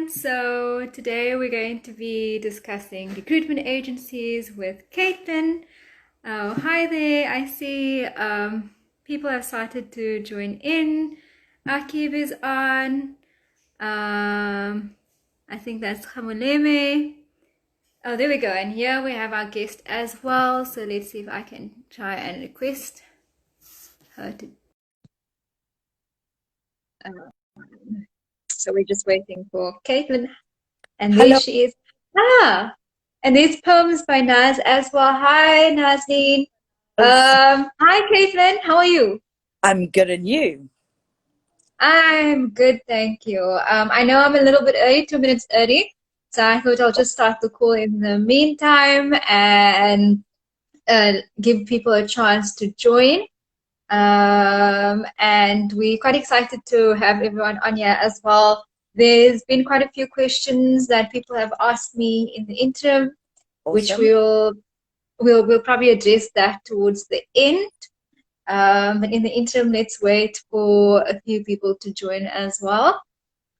So today we're going to be discussing recruitment agencies with Caitlin. Oh, hi there. I see people have started to join in. Akib is on. I think that's Hamuleme. Oh, there we go. And here we have our guest as well. So let's see if I can try and request her to. So we're just waiting for Caitlin. And there Hello, she is. Ah, and there's poems by Naz as well. Hi, Nazneen. Hi, Caitlin. How are you? I'm good and you? I'm good, thank you. I know I'm a little bit early, 2 minutes early, so I thought I'll just start the call in the meantime and give people a chance to join. And we're quite excited to have everyone on here as well. There's been quite a few questions that people have asked me in the interim, which Awesome. we'll probably address that towards the end. But in the interim, let's wait for a few people to join as well.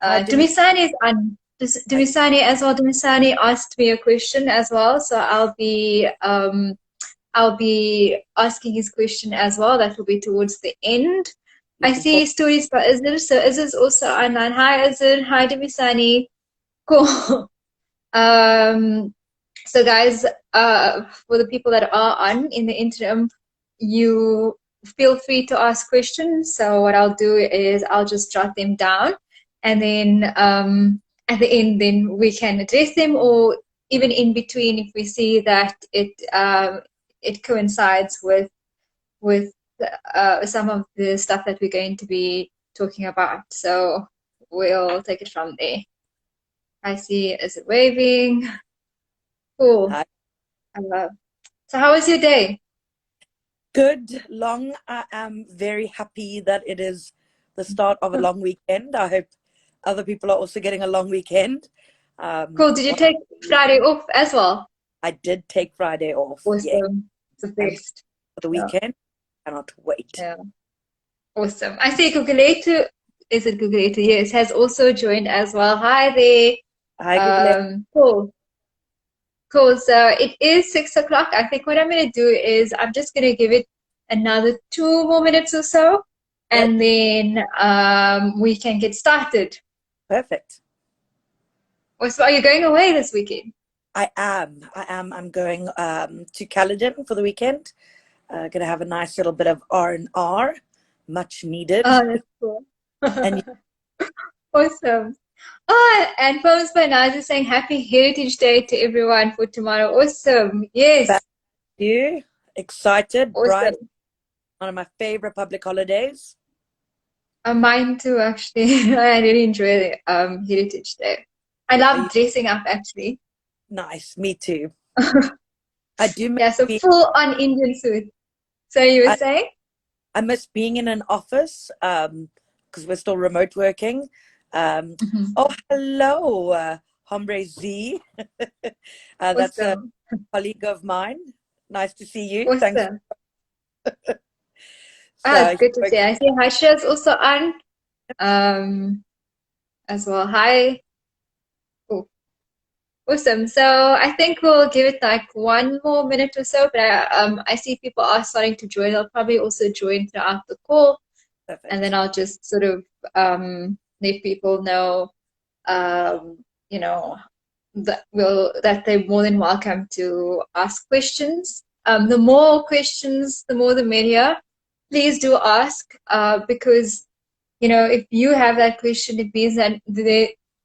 Hi, Dimi. Dumisani is on. Dumisani as well. Dumisani asked me a question as well, so I'll be asking his question as well. That will be towards the end. I Looking see forward. stories by Izzer. So Izzer's also online. Hi Izzer. Hi Dumisani. Cool. Um, so guys, for the people that are on in the interim, you feel free to ask questions. So what I'll do is I'll just jot them down, and then at the end, then we can address them, or even in between if we see that it coincides with some of the stuff that we're going to be talking about. So we'll take it from there. I see. Is it waving? Cool. Hi. So how was your day? Good, long. I am very happy that it is the start of a long weekend. I hope other people are also getting a long weekend. Cool. Did you What take Friday off as well? I did take Friday off, yeah, Awesome. It's the and best. for the Yeah. weekend, cannot wait. Yeah. Awesome. I see Guguletu. Is it Guguletu? Yes, has also joined as well. Hi there. Hi, Google. Cool. Cool. So it is 6 o'clock. I think what I'm going to do is I'm just going to give it another 2 more minutes or so, Yep, and then we can get started. perfect. So are you going away this weekend? I am. I'm going to Caledon for the weekend. Gonna have a nice little bit of R&R, much needed. Oh, that's cool. And Awesome. Oh, and Poems by Naz is saying Happy Heritage Day to everyone for tomorrow. Awesome. Yes. back to you, excited, bright, Awesome. one of my favorite public holidays. Mine too, actually. I really enjoy Heritage Day. I Are love you dressing up, actually. nice? Me too. I do miss Yeah, so being. full on Indian suit. So you were I, saying? I miss being in an office because we're still remote working. Um, Mhm. oh, hello, Hombre Z. That's a Awesome. colleague of mine. Nice to see you. Thanks. Awesome. Ah, So, it's good to see. I see Haisha's also on um, as well. Hi. Cool. Awesome. So I think we'll give it like 1 more minute or so, but I see people are starting to join. They'll probably also join throughout the call, and then perfect. I'll just sort of let people know, um, you know, that they're more than welcome to ask questions. The more questions, the more the merrier. Please do ask, because if you have that question, it means that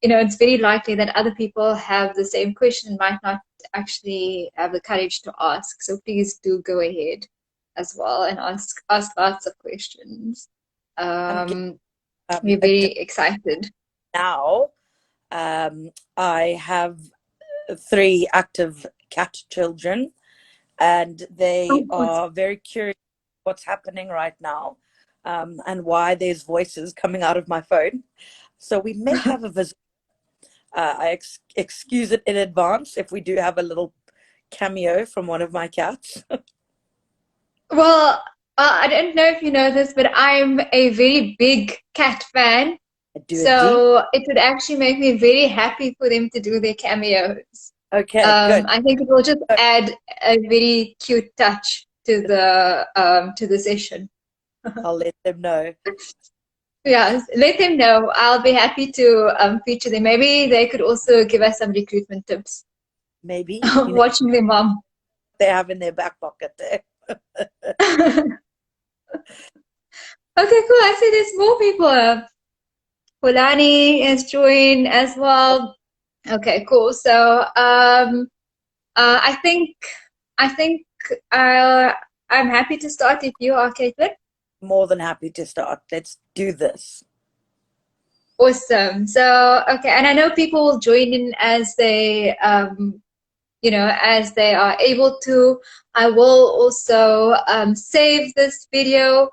it's very likely that other people have the same question, might not actually have the courage to ask. So please do go ahead as well and ask lots of questions. I'm giving Um, we're a very excited. now. I have three active cat children, and they Oh, are very curious what's happening right now, and why there's voices coming out of my phone. So we may have a visit. I excuse it in advance if we do have a little cameo from one of my cats. well, I don't know if you know this, but I'm a very big cat fan. I do indeed. So it would actually make me very happy for them to do their cameos. Okay, good. I think it will just add a very cute touch to the session. I'll let them know. Yeah, let them know. I'll be happy to feature them. Maybe they could also give us some recruitment tips. Maybe. You know, Watching their mom. they have in their back pocket there. Okay, cool. I see there's more people. Fulani has joined as well. Okay, cool. So I think I think uh, I'm happy to start if you are, Caitlin. More than happy to start. Let's do this. Awesome. So okay, and I know people will join in as they as they are able to. I will also save this video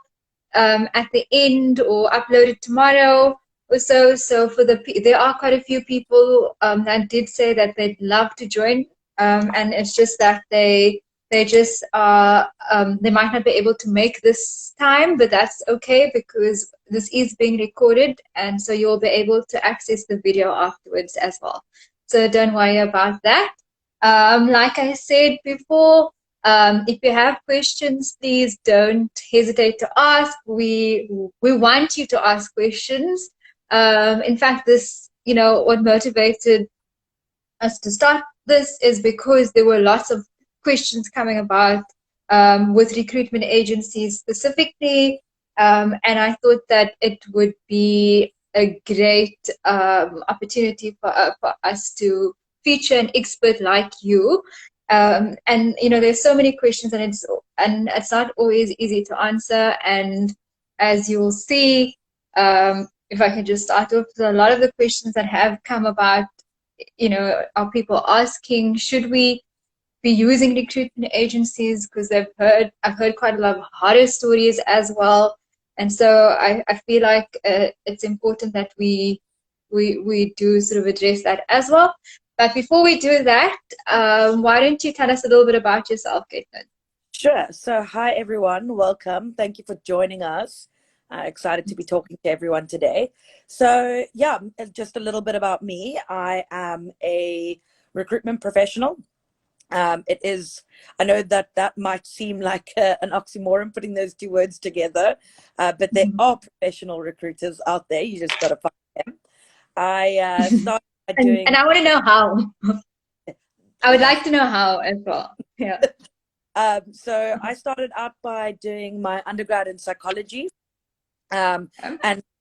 at the end or upload it tomorrow or so. So there are quite a few people that did say that they'd love to join, and it's just that they just are they might not be able to make this time, but that's okay because this is being recorded, and so you'll be able to access the video afterwards as well. So don't worry about that. Like I said before, if you have questions, please don't hesitate to ask. We want you to ask questions. In fact, what motivated us to start this is because there were lots of questions coming about with recruitment agencies specifically, and I thought that it would be a great opportunity for us to feature an expert like you. And there's so many questions, and it's not always easy to answer. And as you'll see, if I can just start off, a lot of the questions that have come about, are people asking, should we be using recruitment agencies? Because I've heard quite a lot of horror stories as well. And so I feel like it's important that we do sort of address that as well. But before we do that, why don't you tell us a little bit about yourself, Caitlin? Sure. So, hi, everyone. Welcome. Thank you for joining us. Excited to be talking to everyone today. So, yeah, just a little bit about me. I am a recruitment professional. I know that might seem like an oxymoron putting those two words together, but there are professional recruiters out there. You just got to find them. I started by doing. And I want to know how. I would like to know how as well. Yeah. So I started out by doing my undergrad in psychology. And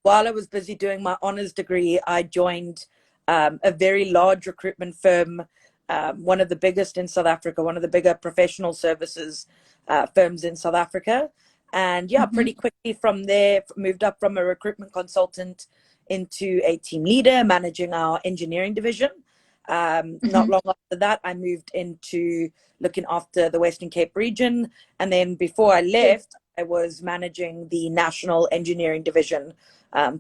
while I was busy doing my honors degree, I joined a very large recruitment firm, one of the biggest in South Africa, one of the bigger professional services firms in South Africa. And yeah, pretty quickly from there, moved up from a recruitment consultant into a team leader, managing our engineering division. Not long after that, I moved into looking after the Western Cape region. And then before I left, I was managing the national engineering division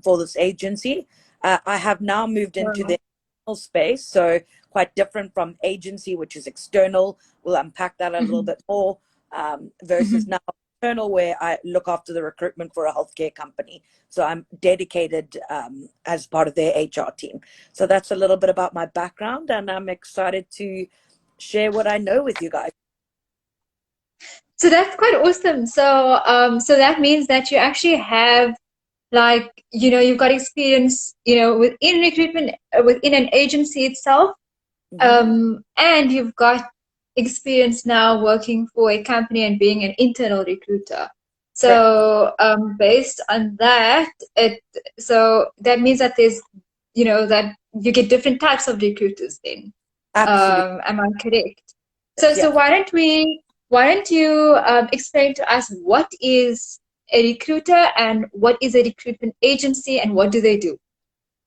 for this agency. I have now moved into the internal space, so quite different from agency, which is external. We'll unpack that a little bit more, versus now internal, where I look after the recruitment for a healthcare company. So I'm dedicated as part of their HR team. So that's a little bit about my background, and I'm excited to share what I know with you guys. So that's quite awesome. So that means that you actually have, like, you've got experience, within recruitment, within an agency itself, and you've got experience now working for a company and being an internal recruiter. So based on that, so that means that there's, that you get different types of recruiters then. Absolutely. Am I correct? So why don't you explain to us what is a recruiter and what is a recruitment agency and what do they do?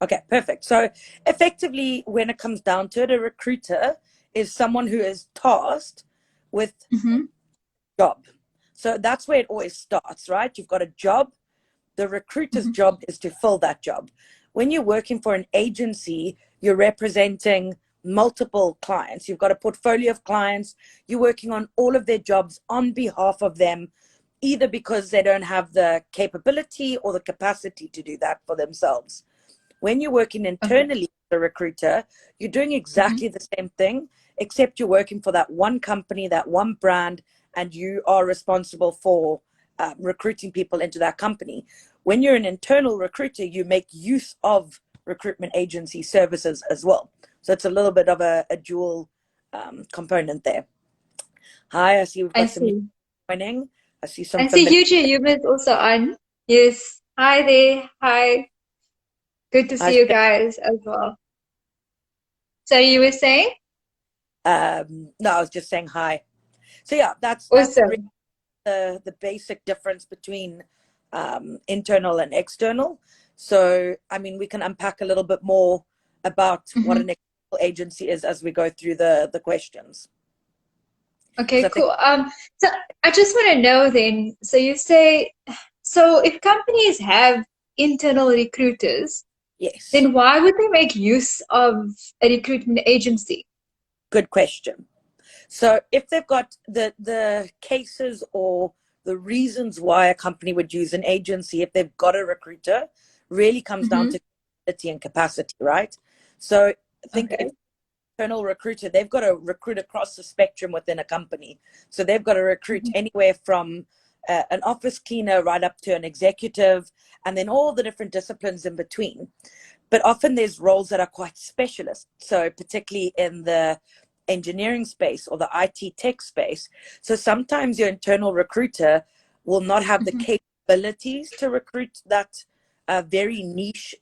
Okay, perfect. So effectively, when it comes down to it, a recruiter is someone who is tasked with job. So that's where it always starts, right? You've got a job. The recruiter's job is to fill that job. When you're working for an agency, you're representing multiple clients. You've got a portfolio of clients. You're working on all of their jobs on behalf of them, either because they don't have the capability or the capacity to do that for themselves. When you're working Okay. internally as a recruiter, you're doing Mm-hmm. exactly the same thing, except you're working for that one company, that one brand, and you are responsible for recruiting people into that company. When you're an internal recruiter, you make use of recruitment agency services as well. So it's a little bit of a dual component there. Hi, I see we've I got some new see. joining. I see some I see familiar. Yuji, you is also on. Yes. Hi there. Hi. Good to Hi, see you guys as well. So you were saying? no, I was just saying hi. So yeah, that's really Awesome. the basic difference between internal and external. So I mean, we can unpack a little bit more about what Mm-hmm. an external agency is as we go through the questions. Because Okay, I think cool. So I just want to know then, so you say, so if companies have internal recruiters, yes, then why would they make use of a recruitment agency? good question. So if they've got the cases or the reasons why a company would use an agency, if they've got a recruiter, really comes down Mm-hmm. to capacity and capacity, right? So think if Okay. internal recruiter, they've got to recruit across the spectrum within a company. So they've got to recruit Mm-hmm. anywhere from an office cleaner right up to an executive, and then all the different disciplines in between. But often there's roles that are quite specialist. So particularly in the engineering space or the IT tech space. So sometimes your internal recruiter will not have the Mm-hmm. capabilities to recruit that very niche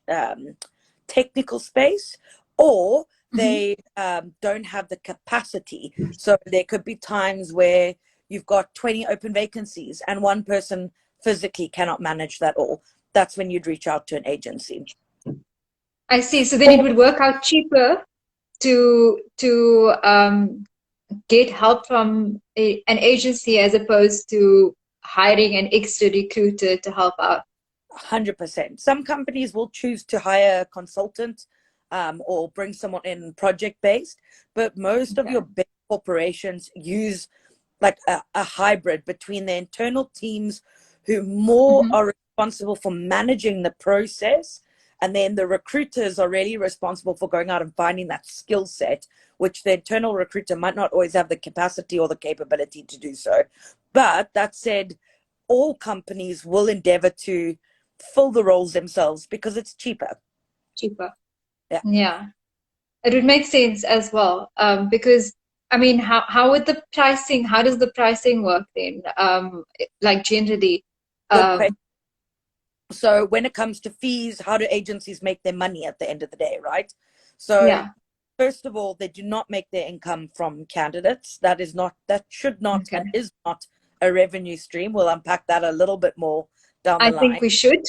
technical space, or Mm-hmm. they don't have the capacity. So there could be times where you've got 20 open vacancies and one person physically cannot manage that all. That's when you'd reach out to an agency. I see. So then it would work out cheaper to get help from an agency as opposed to hiring an extra recruiter to help out. 100%. Some companies will choose to hire a consultant or bring someone in project based, but most of Okay. your big corporations use like a hybrid between the internal teams who more Mm-hmm. are responsible for managing the process, and then the recruiters are really responsible for going out and finding that skill set, which the internal recruiter might not always have the capacity or the capability to do so. But that said, all companies will endeavor to fill the roles themselves because it's cheaper. Cheaper. Yeah, Yeah. It would make sense as well. Because I mean, how would the pricing, how does the pricing work then? Like generally. good question. Um, So when it comes to fees, how do agencies make their money at the end of the day, right? So yeah. first of all, they do not make their income from candidates. That is not, that should not, and Okay. is not a revenue stream. We'll unpack that a little bit more down the I think line. we should.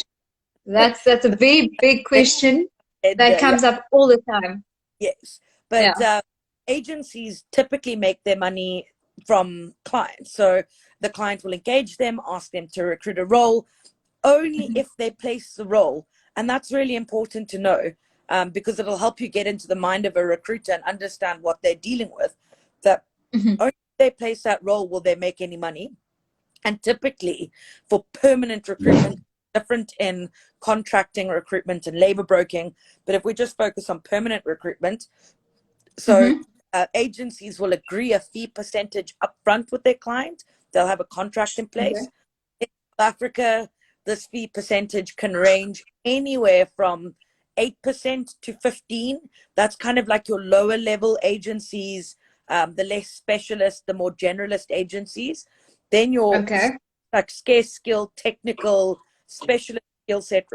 That's a very big question that Yeah, comes up all the time. yes. Yeah. But agencies typically make their money from clients. So the client will engage them, ask them to recruit a role, only Mhm. if they place the role. And that's really important to know, because it'll help you get into the mind of a recruiter and understand what they're dealing with. That Mhm. only if they place that role will they make any money. And typically for permanent recruitment, different in contracting recruitment and labor broking. But if we just focus on permanent recruitment, so Mhm. agencies will agree a fee percentage upfront with their client. They'll have a contract in Okay. place. In South Africa, this fee percentage can range anywhere from 8% to 15. That's kind of like your lower level agencies, the less specialist, the more generalist agencies. Then your Okay. like scarce skill, technical, specialist skill set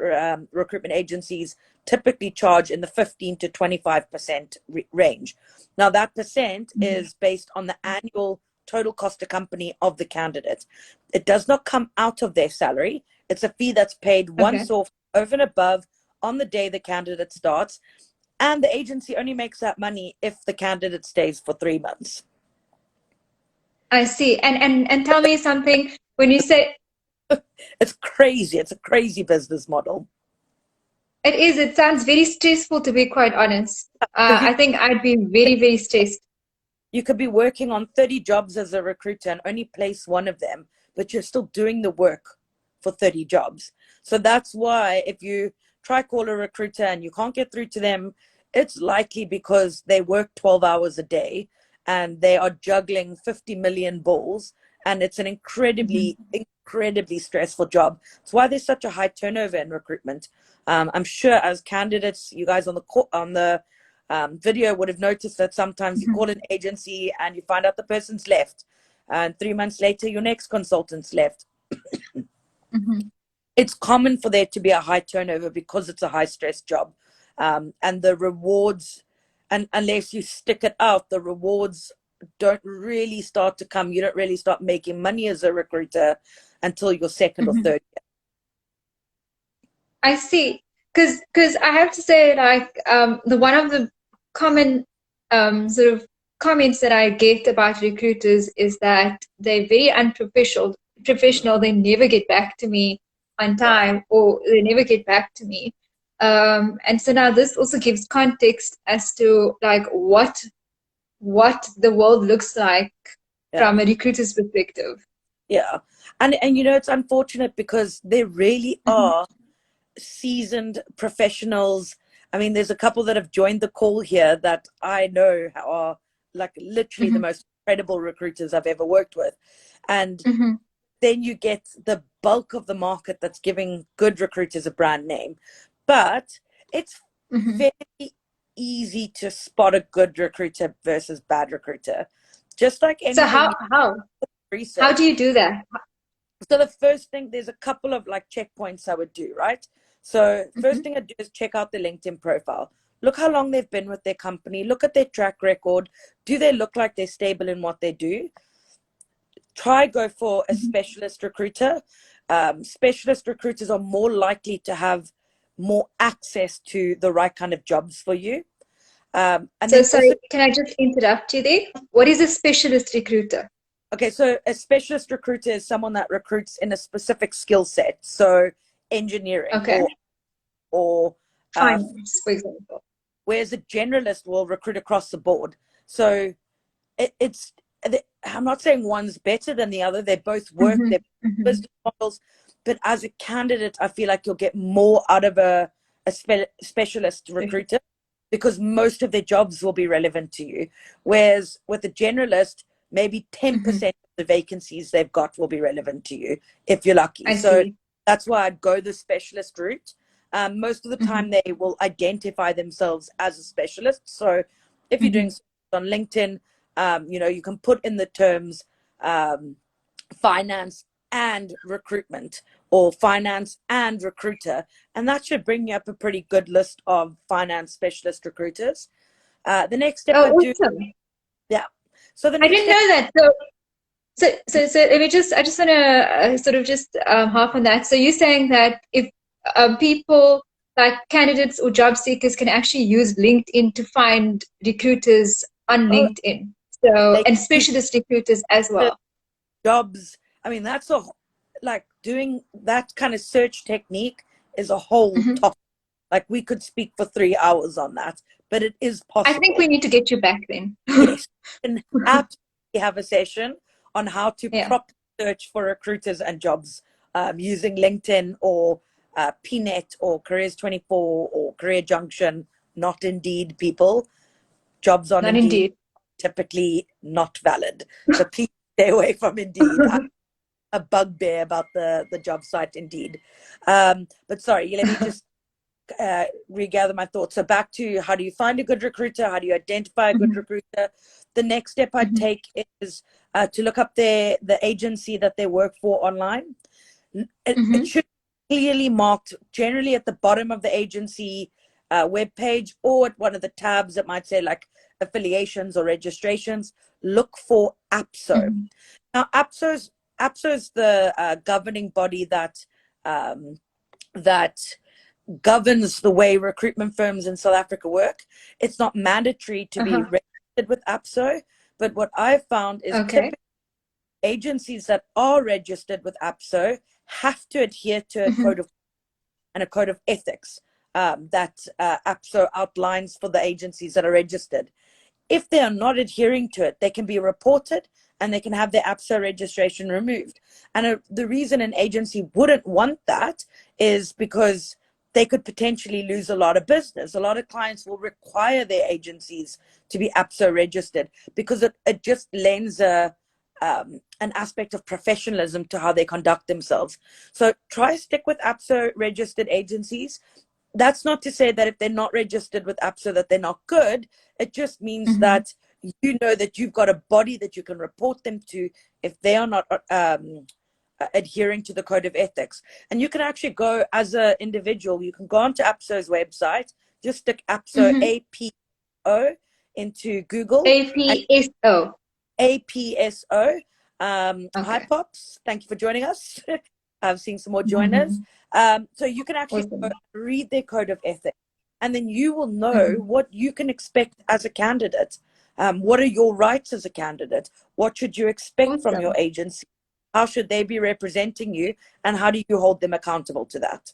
recruitment agencies typically charge in the 15 to 25% range. Now, that percent Mhm. is based on the annual total cost to company of the candidate. It does not come out of their salary. It's a fee that's paid Okay. once off over and above on the day the candidate starts. And the agency only makes that money if the candidate stays for 3 months. I see. And tell me something. When you say It's crazy. It's a crazy business model. it is, it sounds very stressful to be quite honest. Because I think I'd be very, very stressed. you could be working on 30 jobs as a recruiter and only place one of them, but you're still doing the work for 30 jobs. So that's why if you try call a recruiter and you can't get through to them, it's likely because they work 12 hours a day and they are juggling 50 million balls, and it's an incredibly stressful job. It's why there's such a high turnover in recruitment. I'm sure as candidates, you guys on the video would have noticed that sometimes you call an agency and you find out the person's left, and 3 months later your next consultant's left. It's common for there to be a high turnover because it's a high stress job, and the rewards, and unless you stick it out, the rewards don't really start to come. You don't really start making money as a recruiter until your second or third year. I see. Because I have to say, like, the one of the common sort of comments that I get about recruiters is that they're very unprofessional. They never get back to me on time, or they never get back to me. And so now this also gives context as to like what the world looks like from a recruiter's perspective. Yeah. And you know, it's unfortunate because there really are seasoned professionals. I mean, there's a couple that have joined the call here that I know are like literally the most incredible recruiters I've ever worked with. And then you get the bulk of the market that's giving good recruiters a brand name. But it's very easy to spot a good recruiter versus bad recruiter. Just like anything. So how do you do that? So the first thing, there's a couple of like checkpoints I would do, right? So first thing I do is check out their LinkedIn profile. Look how long they've been with their company. Look at their track record. Do they look like they're stable in what they do? Try go for a specialist recruiter. Specialist recruiters are more likely to have more access to the right kind of jobs for you. And so sorry, also, can I just interrupt you there? What is a specialist recruiter? Okay, so a specialist recruiter is someone that recruits in a specific skill set. So engineering or finance, for example. Whereas a generalist will recruit across the board. So it's I'm not saying one's better than the other. They both work, their business models. But as a candidate, I feel like you'll get more out of a specialist recruiter because most of their jobs will be relevant to you. Whereas with a generalist, maybe 10% of the vacancies they've got will be relevant to you if you're lucky. So that's why I'd go the specialist route. Most of the time they will identify themselves as a specialist. So if you're doing on LinkedIn, you know, you can put in the terms finance and recruitment or finance and recruiter, and that should bring you up a pretty good list of finance specialist recruiters. The next step I do, so the next I didn't know that. So let me just, I just want to sort of just harp on that. So you're saying that if people like candidates or job seekers can actually use LinkedIn to find recruiters on LinkedIn. So, and specialist recruiters as well. Jobs. I mean, that's like doing that kind of search technique is a whole topic. Like we could speak for 3 hours on that, but it is possible. I think we need to get you back then. Yes, and absolutely have a session on how to properly search for recruiters and jobs using LinkedIn or PNet or Careers24 or Career Junction, not Indeed, people. Jobs on Indeed typically not valid. So please stay away from Indeed. I'm a bugbear about the job site Indeed. But sorry, let me just regather my thoughts. So back to how do you find a good recruiter? How do you identify a good recruiter? The next step I'd take is to look up the agency that they work for online. It should be clearly marked generally at the bottom of the agency webpage or at one of the tabs that might say like affiliations or registrations. Look for APSO. Now APSO is the governing body that governs the way recruitment firms in South Africa work. It's not mandatory to be registered with APSO, but what I've found is typically agencies that are registered with APSO have to adhere to a code of ethics that APSO outlines for the agencies that are registered. If they are not adhering to it, they can be reported and they can have their APSO registration removed. And the reason an agency wouldn't want that is because they could potentially lose a lot of business. A lot of clients will require their agencies to be APSO registered because it just lends an aspect of professionalism to how they conduct themselves. So try stick with APSO registered agencies. That's not to say that if they're not registered with APSO that they're not good. It just means that you know that you've got a body that you can report them to if they are not adhering to the code of ethics. And you can actually go as an individual, you can go onto APSO's website, just stick APSO, APO into Google. APSO. APSO. Okay. Hi, Pops. Thank you for joining us. I've seen some more joiners. So you can actually read their code of ethics, and then you will know what you can expect as a candidate. What are your rights as a candidate? What should you expect from your agency? How should they be representing you? And how do you hold them accountable to that?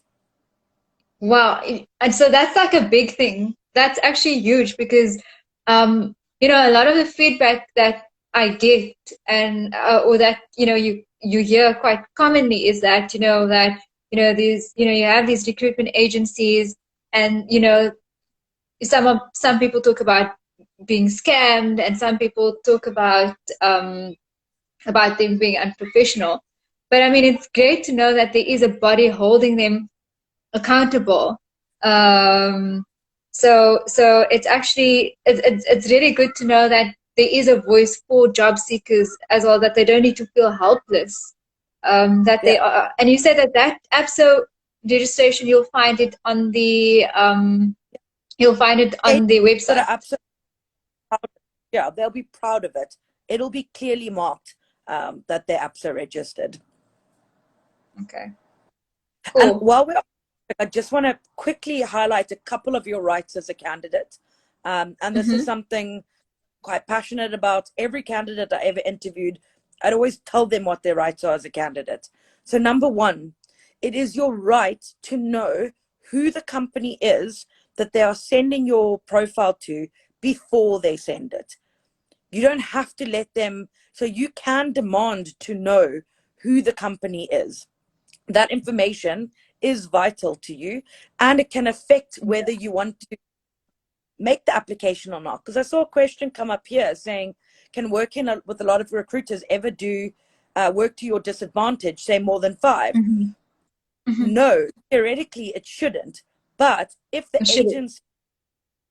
Wow. And so that's like a big thing. That's actually huge because, you know, a lot of the feedback that I get and, or that, you know, you hear quite commonly is that, these, you have these recruitment agencies and, some people talk about being scammed and some people talk about them being unprofessional. But I mean, it's great to know that there is a body holding them accountable. So it's actually it's really good to know that there is a voice for job seekers as well, that they don't need to feel helpless. That they are, and you said that APSO registration, you'll find it on the website. Yeah, they'll be proud of it. It'll be clearly marked that they're APSO registered. Okay. Cool. And while we're, I just want to quickly highlight a couple of your rights as a candidate. And this is something quite passionate about. Every candidate I ever interviewed, I'd always tell them what their rights are as a candidate. So number one, it is your right to know who the company is that they are sending your profile to before they send it. You don't have to let them, so you can demand to know who the company is. That information is vital to you, and it can affect whether you want to make the application or not. Because I saw a question come up here saying, can working with a lot of recruiters ever do work to your disadvantage, say more than 5? No, theoretically it shouldn't. But if the agents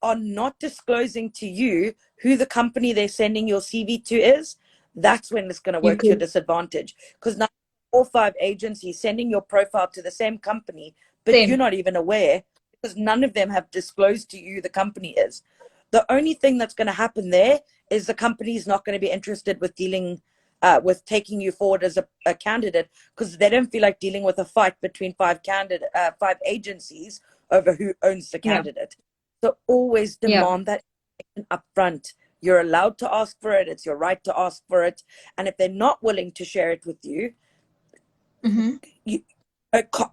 are not disclosing to you who the company they're sending your CV to is, that's when it's going to work to your disadvantage. Because now 4 or 5 agencies sending your profile to the same company, but you're not even aware because none of them have disclosed to you the company is. The only thing that's going to happen there is the company is not going to be interested with dealing with taking you forward as a candidate, because they don't feel like dealing with a fight between 5 agencies over who owns the candidate. So always demand that up front. You're allowed to ask for it. It's your right to ask for it. And if they're not willing to share it with you, you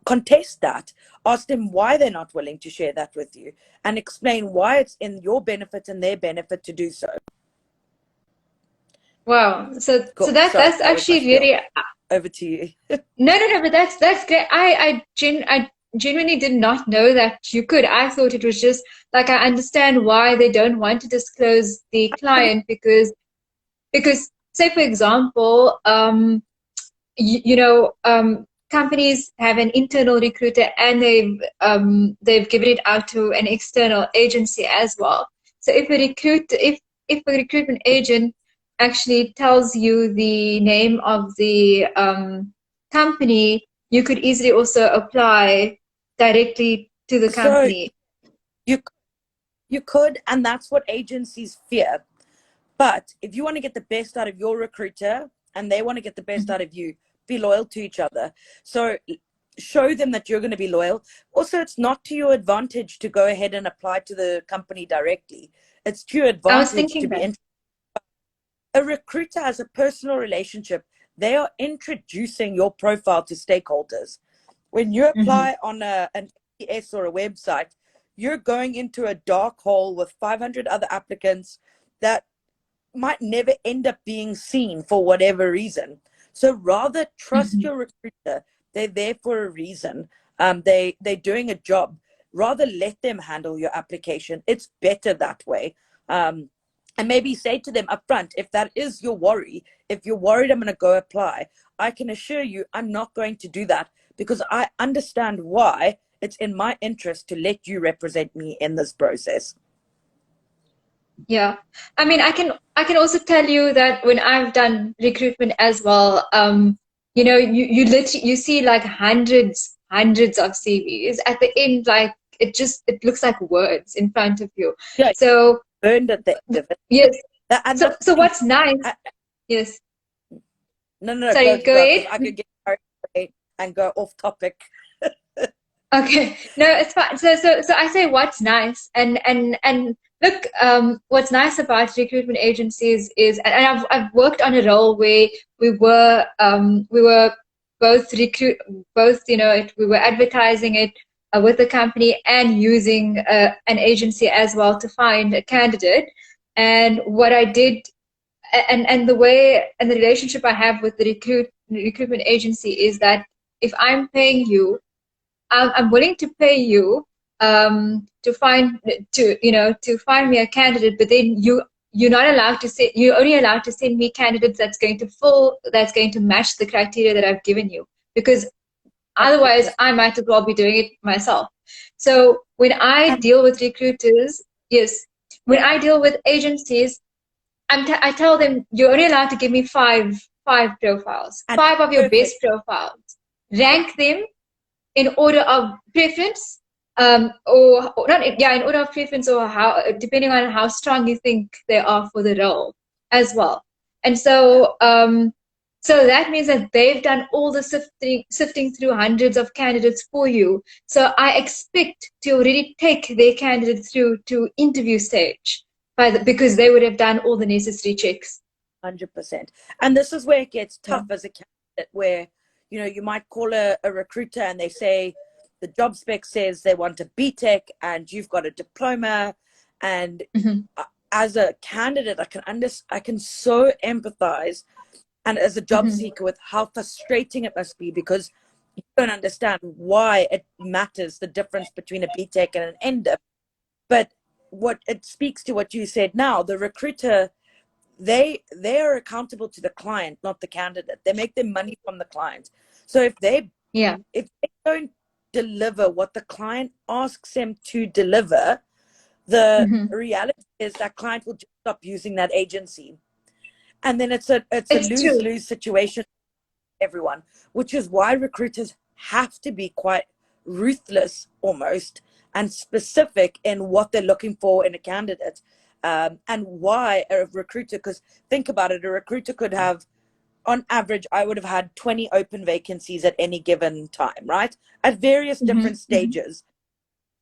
contest that. Ask them why they're not willing to share that with you, and explain why it's in your benefit and their benefit to do so. Wow. So Cool. that's actually really over to you. No, but that's great. I genuinely did not know that you could. I thought it was just like, I understand why they don't want to disclose the client because say for example, companies have an internal recruiter and they've given it out to an external agency as well. So if a recruitment agent actually tells you the name of the company, you could easily also apply directly to the company. So you could, and that's what agencies fear. But if you want to get the best out of your recruiter and they want to get the best out of you, be loyal to each other. So show them that you're going to be loyal. Also, it's not to your advantage to go ahead and apply to the company directly. It's to your advantage to be a recruiter has a personal relationship. They are introducing your profile to stakeholders. When you apply on an ATS or a website, you're going into a dark hole with 500 other applicants that might never end up being seen for whatever reason. So rather trust your recruiter. They're there for a reason. They're doing a job. rather let them handle your application. It's better that way. And maybe say to them up front, if that is your worry, if you're worried I'm going to go apply, I can assure you I'm not going to do that, because I understand why it's in my interest to let you represent me in this process. Yeah. I mean, I can also tell you that when I've done recruitment as well, you literally you see like hundreds of CVs. At the end, like it looks like words in front of you. Yeah, So burned at the end of it. yes. And So that's the so thing. what's nice? Yes. No, Sorry, go go go, because ahead. I could get carried away and go off topic. Okay, no, it's fine. So I say what's nice, and look, what's nice about recruitment agencies is, and I've worked on a role where we were both we were advertising it with the company and using an agency as well to find a candidate. And what I did, and the way and the relationship I have with the recruitment agency is that if I'm paying you, I'm willing to pay you to find me a candidate, but then you're not allowed to say you're only allowed to send me candidates that's going to match the criteria that I've given you, because otherwise 100%. I might as well be doing it myself. So when I And deal with recruiters, yes, when I deal with agencies, I tell them you're only allowed to give me five profiles, and five of your best perfect. profiles. Yeah, Rank them in order of preference, or not, yeah, in order of preference, or how, depending on how strong you think they are for the role as well. And yeah. so that means that they've done all the sifting through hundreds of candidates for you. So I expect to already take their candidate through to interview stage because they would have done all the necessary checks. 100%. And this is where it gets Yeah. tough as a candidate, where, you might call a recruiter and they say the job spec says they want a BTEC and you've got a diploma. And Hmm. as a candidate, I can so empathize, and as a job Hmm. seeker, with how frustrating it must be, because you don't understand why it matters, the difference between a BTEC and an NDIP. But what it speaks to what you said now, the recruiter, they are accountable to the client, not the candidate. They make their money from the client. So Yeah. if they don't deliver what the client asks them to deliver, the Hmm. reality is that client will just stop using that agency. And then it's a It's true. lose-lose situation for everyone, which is why recruiters have to be quite ruthless almost, and specific in what they're looking for in a candidate. And why a recruiter, because think about it, a recruiter could have, on average, I would have had 20 open vacancies at any given time, right? At various Hmm. different Hmm. stages.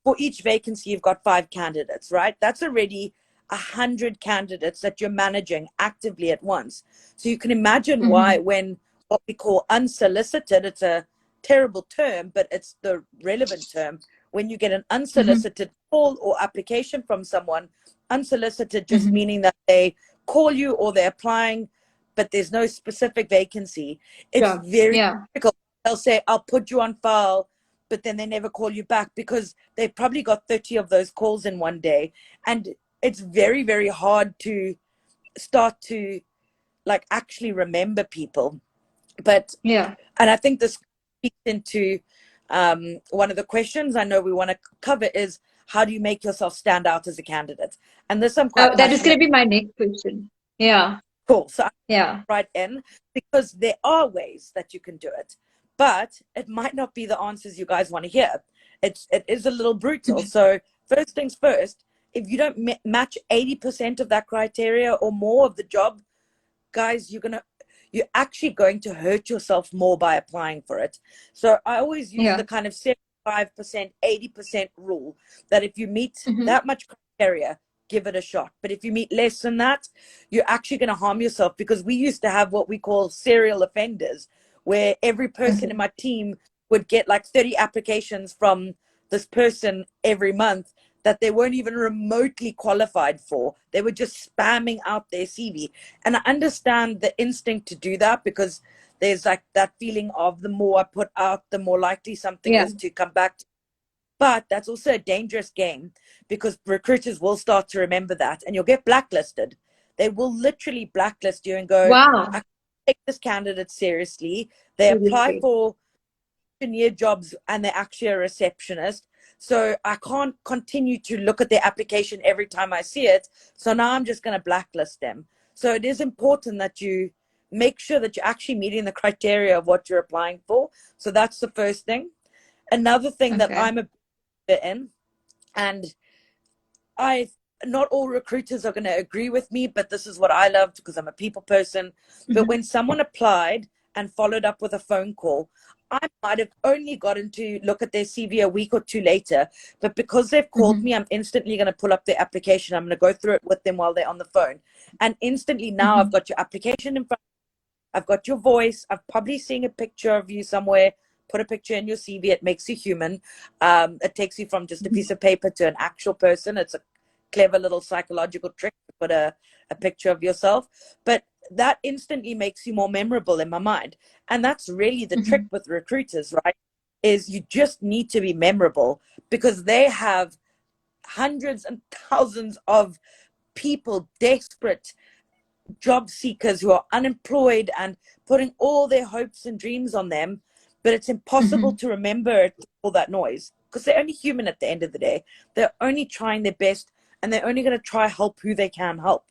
For each vacancy, you've got 5 candidates, right? That's already 100 candidates that you're managing actively at once. So you can imagine why, Hmm. when what we call unsolicited, it's a terrible term, but it's the relevant term. When you get an Hmm. unsolicited call or application from someone, unsolicited just Hmm. meaning that they call you or they're applying, but there's no specific vacancy. It's Sure. very Yeah. difficult. They'll say, I'll put you on file, but then they never call you back because they've probably got 30 of those calls in one day. And it's very, very hard to start to like actually remember people. But, Yeah. and I think this speaks into one of the questions I know we want to cover is, how do you make yourself stand out as a candidate? And this I'm quite Oh, that is going passionate. to be my next question. Yeah. Cool. So Yeah. right in, because there are ways that you can do it, but it might not be the answers you guys want to hear. It is a little brutal. So first things first, if you don't match 80% of that criteria or more of the job, guys, you're actually going to hurt yourself more by applying for it. So I always use Yeah. the kind of 75%, 80% rule, that if you meet Hmm. that much criteria, give it a shot. But if you meet less than that, you're actually going to harm yourself, because we used to have what we call serial offenders, where every person Okay. in my team would get like 30 applications from this person every month that they weren't even remotely qualified for. They were just spamming out their CV. And I understand the instinct to do that, because there's like that feeling of, the more I put out, the more likely something Yeah. is to come back. But that's also a dangerous game, because recruiters will start to remember that, and you'll get blacklisted. They will literally blacklist you and go, Wow. I take this candidate seriously. They apply Seriously. for engineer jobs and they're actually a receptionist. So I can't continue to look at their application every time I see it. So now I'm just going to blacklist them. So it is important that you make sure that you're actually meeting the criteria of what you're applying for. So that's the first thing. Another thing that Okay. I'm a bit in, and I not all recruiters are going to agree with me, but this is what I loved because I'm a people person. But Mm-hmm. when someone applied and followed up with a phone call, I might have only gotten to look at their CV a week or two later, but because they've called Mm-hmm. me, I'm instantly going to pull up their application. I'm going to go through it with them while they're on the phone. And instantly now Mm-hmm. I've got your application in front. I've got your voice. I've probably seen a picture of you somewhere. Put a picture in your CV. It makes you human. It takes you from just a piece of paper to an actual person. It's a clever little psychological trick to put a picture of yourself. But that instantly makes you more memorable in my mind. And that's really the Mm-hmm. trick with recruiters, right? Is you just need to be memorable, because they have hundreds and thousands of people desperate job seekers who are unemployed and putting all their hopes and dreams on them, but it's impossible Mm-hmm. to remember all that noise, because they're only human at the end of the day. They're only trying their best, and they're only going to try help who they can help.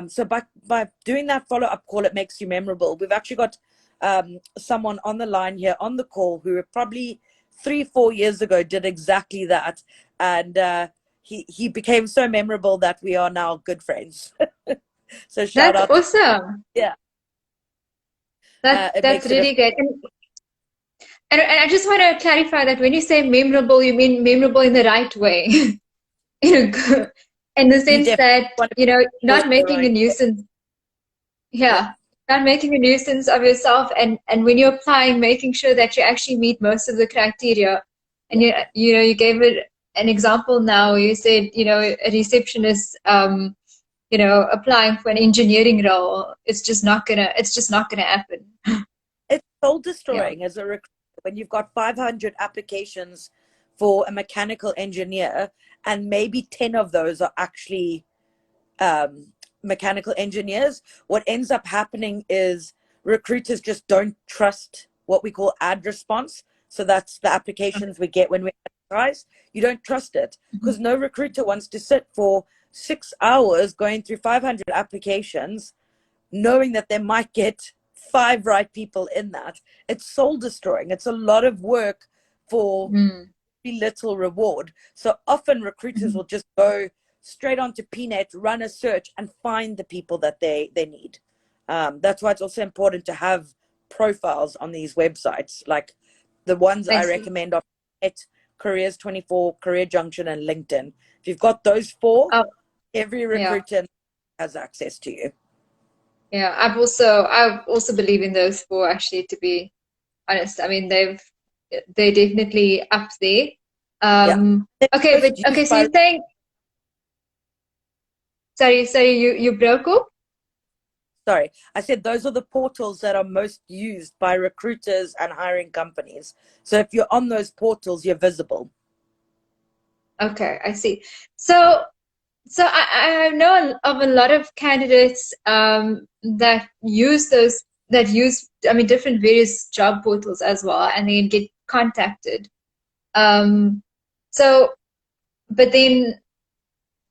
So by doing that follow-up call, it makes you memorable. We've actually got someone on the line here on the call who probably 3-4 years ago did exactly that, and he became so memorable that we are now good friends. So shout That's out to, awesome. yeah, That it that's makes it a, really good. And I just want to clarify that when you say memorable, you mean memorable in the right way. In the you sense definitely that, want to not the making a right way. nuisance. Yeah, Yeah, not making a nuisance of yourself, and when you're applying, making sure that you actually meet most of the criteria. And yeah. you gave it an example now. You said, a receptionist, applying for an engineering role. It's just not gonna happen. It's soul Yeah. destroying as a recruiter when you've got 500 applications for a mechanical engineer, and maybe 10 of those are actually mechanical engineers. What ends up happening is recruiters just don't trust what we call ad response. So that's the applications we get when we advertise. You don't trust it, because no recruiter wants to sit for 6 hours going through 500 applications, knowing that they might get five right people in that. It's soul destroying. It's a lot of work for Mm. little reward. So often recruiters Mhm. will just go straight onto PNet, run a search, and find the people that they need. That's why it's also important to have profiles on these websites, like the ones I I see. recommend are PNet, Careers 24, Career Junction, and LinkedIn. If you've got those four, Oh, every yeah. recruiter has access to you. Yeah. I also believe in those four, actually, to be honest. I mean, they're definitely up there. Yeah. Okay, but Most okay, used so by you're saying, sorry, you broke up? Sorry, I said those are the portals that are most used by recruiters and hiring companies. So if you're on those portals, you're visible. Okay, I see. So I know of a lot of candidates that use I mean different various job portals as well, and they get contacted. Um, so but then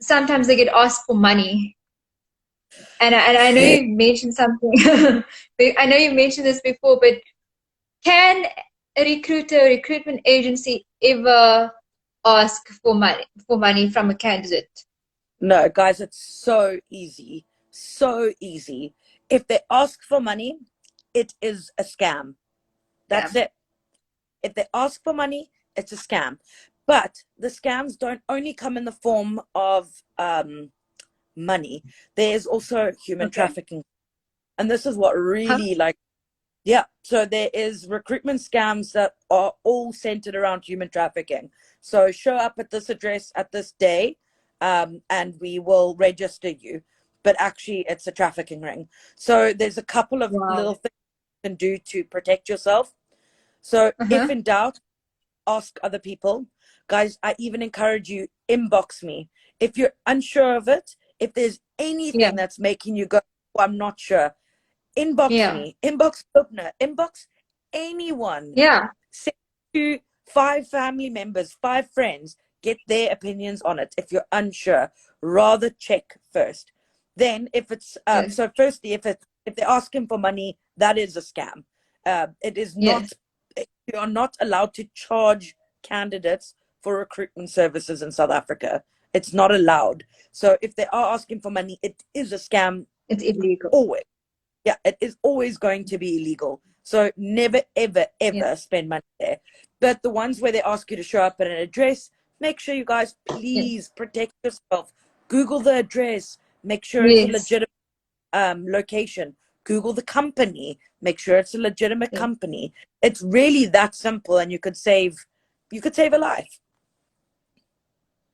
sometimes they get asked for money. And I know you mentioned something. I know you mentioned this before, but can a recruitment agency ever ask for money from a candidate? No, guys, it's so easy. So easy. If they ask for money, it is a scam. Yeah. That's it. If they ask for money, it's a scam. But the scams don't only come in the form of money. There's also human Okay. trafficking. And this is what Huh? really like, yeah, so there is recruitment scams that are all centered around human trafficking. So show up at this address at this day, and we will register you. But actually, it's a trafficking ring. So there's a couple of little Wow. things you can do to protect yourself. So if Uh-huh. in doubt, ask other people. Guys, I even encourage you, inbox me. If you're unsure of it, if there's Yeah. anything that's making you go, oh, I'm not sure, inbox Yeah. me, inbox Opener, inbox anyone. Yeah. Send to 5 family members, 5 friends, get their opinions on it. If you're unsure, rather check first. Then if it's Yes. so firstly, if they're asking for money, that is a scam. It is Yes. not, you are not allowed to charge candidates for recruitment services in South Africa. It's not allowed. So if they are asking for money, it is a scam. It's illegal. Always. Yeah, it is always going to be illegal. So never, ever, Yeah. ever spend money there. But the ones where they ask you to show up at an address, make sure you guys Yeah. please protect yourself. Google the address. Make sure it's a Yes. legitimate location. Google the company. Make sure it's a legitimate Yeah. company. It's really that simple, and you could save a life.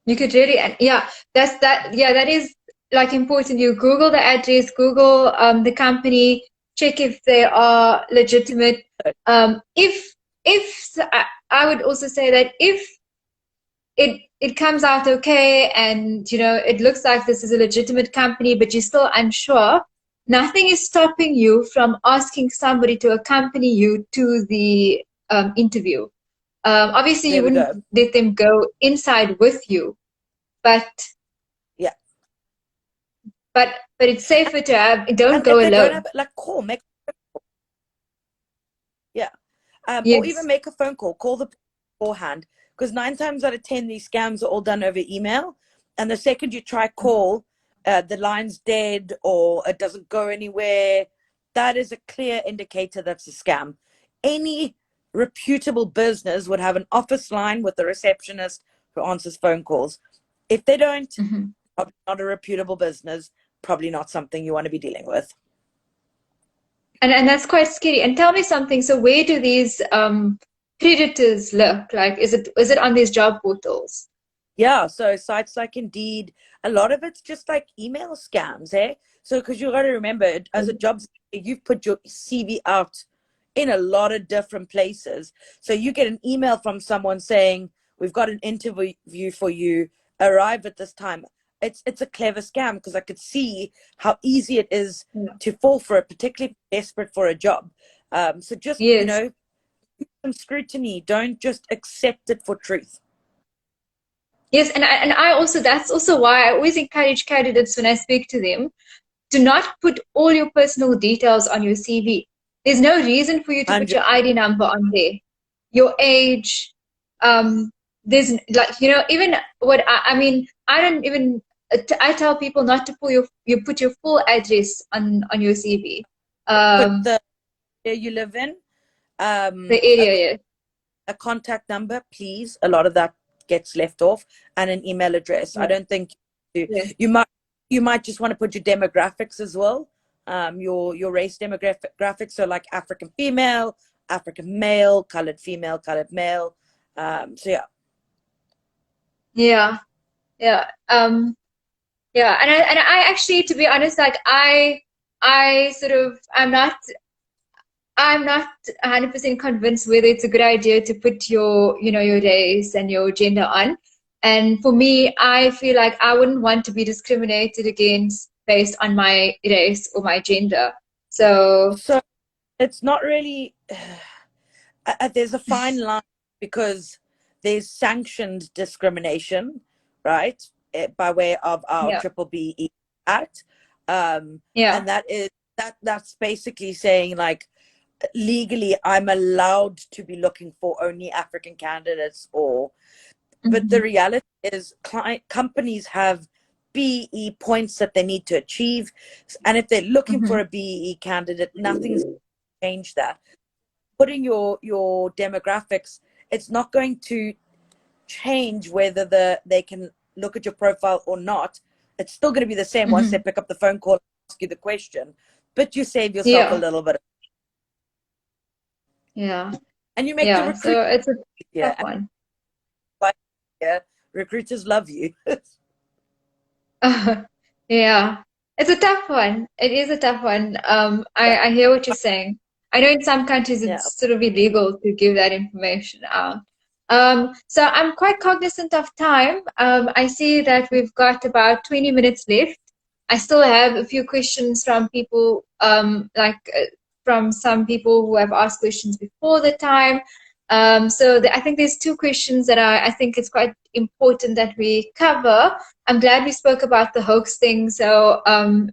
You could really, and yeah, that is like important. You Google the address, Google the company, check if they are legitimate. If I would also say that if it comes out okay, and it looks like this is a legitimate company, but you're still unsure, nothing is stopping you from asking somebody to accompany you to the interview. Obviously, you There we wouldn't go. let them go inside with you, but Yeah. but it's safer to have. Don't And go if they don't have alone. it, like, call, make, yeah. Or even Yes. make a phone call. Call the beforehand, because 9 times out of 10, these scams are all done over email. And the second you try call, the line's dead or it doesn't go anywhere. That is a clear indicator that's a scam. Any reputable business would have an office line with the receptionist who answers phone calls. If they don't, Mm-hmm. probably not a reputable business, probably not something you want to be dealing with. And that's quite scary. And tell me something. So where do these predators look? Like, is it on these job portals? Yeah, so sites like Indeed, a lot of it's just like email scams, eh? So, because you got to remember, as a job seeker, you've put your CV out in a lot of different places. So you get an email from someone saying, "We've got an interview for you. Arrive at this time." It's a clever scam, because I could see how easy it is Yeah. to fall for it, particularly desperate for a job. So just, Yes. some scrutiny. Don't just accept it for truth. Yes, and I also, that's also why I always encourage candidates when I speak to them, do not put all your personal details on your CV. There's no reason for you to put 100. your ID number on there, your age. There's like, even what I mean, I don't even, I tell people not to put your full address on your CV. Put the area you live in, The a, area, yes. a contact number, please. A lot of that gets left off, and an email address. I Yeah. don't think Yes. you might just want to put your demographics as well, your race demographics. So like African female, African male, colored female, colored male. So yeah. Yeah. Yeah. Yeah. And I actually, to be honest, like I sort of, I'm not 100% convinced whether it's a good idea to put your race and your gender on. And for me, I feel like I wouldn't want to be discriminated against based on my race or my gender. So, So it's not really. There's a fine line, because there's sanctioned discrimination, right? By way of our yeah, triple BE Act, yeah, and that's basically saying, like, legally I'm allowed to be looking for only African candidates, or but the hmm, reality is companies have BE points that they need to achieve, and if they're looking for hmm, a BE candidate, nothing's changed that. Putting your demographics, it's not going to change whether they can look at your profile or not. It's still going to be the same once they hmm, pick up the phone call and ask you the question, but you save yourself a yeah, little bit, yeah, and you make the yeah. recruit So it's a easier. tough one. And yeah, recruiters love you. Yeah, it's a tough one. It is a tough one. I hear what you're saying. I know in some countries Yeah, it's sort of illegal to give that information out. So I'm quite cognizant of time. I see that we've got about 20 minutes left. I still have a few questions from people, from some people who have asked questions before the time. I think there's two questions that I think it's quite important that we cover. I'm glad we spoke about the hoax thing,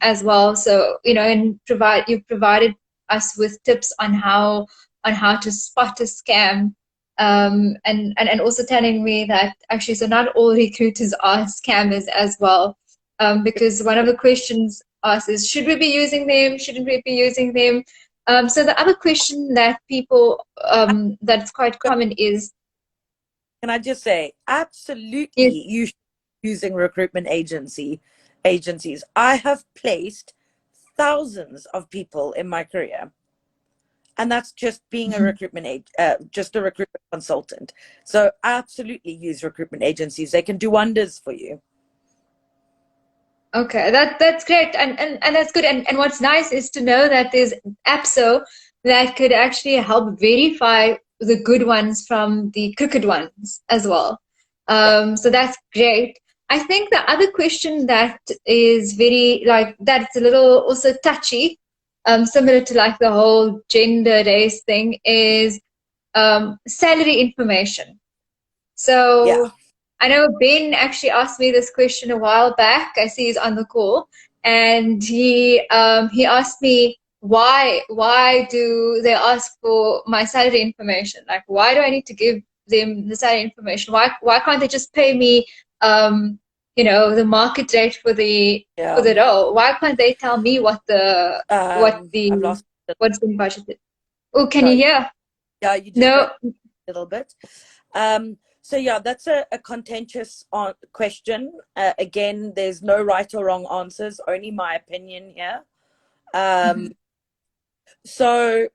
as well. So, and you've provided us with tips on how to spot a scam. And also telling me that actually, so not all recruiters are scammers as well. Because one of the questions asked is, should we be using them? Shouldn't we be using them? So the other question that people, that's quite common is, Can I just say, absolutely, yes, you should be using recruitment agencies. I have placed thousands of people in my career, and that's just being a just a recruitment consultant. So absolutely use recruitment agencies. They can do wonders for you. okay, that's great, and that's good. And what's nice is to know that there's APSO that could actually help verify the good ones from the crooked ones as well. Yeah. So that's great. I think the other question that is that's a little also touchy, similar to like the whole gender race thing, is salary information. Yeah. So I know Ben actually asked me this question a while back. I see he's on the call, and he asked me why do they ask for my salary information? Like, why do I need to give them the salary information? Why can't they just pay me the market rate for the Yeah. role? Why can't they tell me I've lost it. what's been budgeted? Oh, can you Sorry. hear? Yeah, you just No. broke a little bit. So yeah, that's a contentious question. Again, there's no right or wrong answers, only my opinion here. Mm-hmm. So